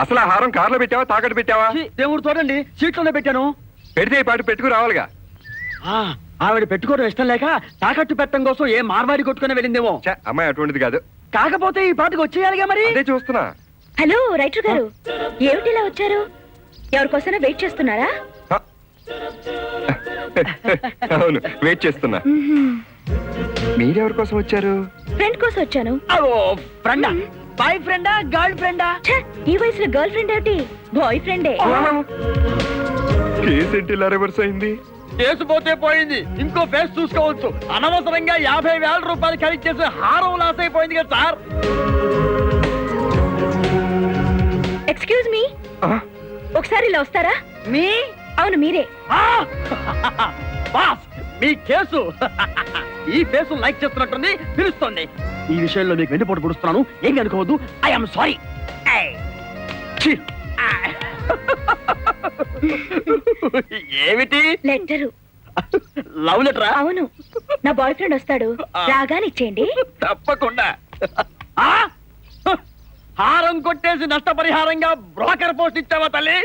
అసలు ఆ హారం కార్లో పెట్టావా తాకట్టు పెట్టావా? దేవుడు చూడండి, సీట్లోనే పెట్టాను. పెడితే ఈ పాటు పెట్టుకు రావాలిగా. ఆవిడ పెట్టుకోవడం ఇష్టం లేక తాకట్టు పెట్టడం కోసం ఏ మార్వాడి కొట్టుకుని వెళ్ళిందేమో. అమ్మాయి అటువంటిది కాదు. కాకపోతే ఈ పాటకు వచ్చేయాలిగా మరి. అదే చూస్తున్నా. హలో రైటర్ గారు, ఏమిటి ఇలా వచ్చారు? ఎవరికోసమైనా వెయిట్ చేస్తున్నారా? అవును, వెయిట్ చేస్తున్నా. మీరెవరి కోసం వచ్చారు? ఫ్రెండ్ కోసం వచ్చాను. ఫ్రెండా? బాయ్ ఫ్రెండా గర్ల్ ఫ్రెండా? ఈ వయసులో గర్ల్ ఫ్రెండ్ ఏమిటి, బాయ్ ఫ్రెండే. కేసు ఏంటి ఇలా రివర్స్ అయింది? కేసు పోతే పోయింది, ఇంకో ఫేస్ చూసుకోవచ్చు. అనవసరంగా 50,000 రూపాయలు ఖరీదు చేసి హారం లాస్ అయిపోయింది కదా సార్. ఎక్స్క్యూజ్ మీ, ఒకసారి ఇలా వస్తారా? మీ? అవును మీరే. బాస్, మీ కేసు ఈ ఫేసు లైక్ చేస్తున్నట్టుంది, పిలుస్తుంది. ఈ విషయంలో మీకు వెండిపోటు పొడుస్తున్నాను, ఏమి అనుకోవద్దు. I'm sorry. ఏమిటి? లెటరు. లవ్ లెటరా? అవును, నా బాయ్ ఫ్రెండ్ వస్తాడు, రాగానే ఇచ్చేయండి. తప్పకుండా. హారం కొట్టేసి నష్టపరిహారంగా బ్రోకర్ పోస్ట్ ఇచ్చావా తల్లి?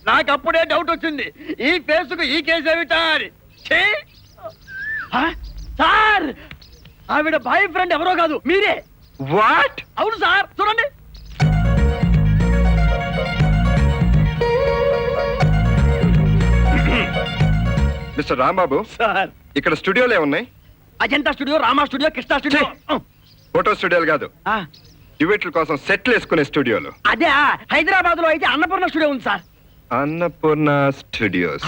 నాకు అప్పుడే డౌట్ వచ్చింది, ఈ ఫేసుకు ఈ కేసు ఏమిటా అని. సార్, ఆవిడ బాయ్ ఫ్రెండ్ ఎవరో కాదు, మీరే. వాట్? అవును సార్, చూడండి. మిస్టర్ రాంబాబు సార్, ఇక్కడ స్టూడియోలు ఏమున్నాయి? Ajanta studio, Rama studio, Krishna studio. Photo స్టూడియోలు కాదు, డ్యూయెట్ల కోసం సెట్లు వేసుకునే స్టూడియోలు. అదే హైదరాబాద్ లో అయితే అన్నపూర్ణ స్టూడియో ఉంది సార్. అన్నపూర్ణ స్టూడియోస్.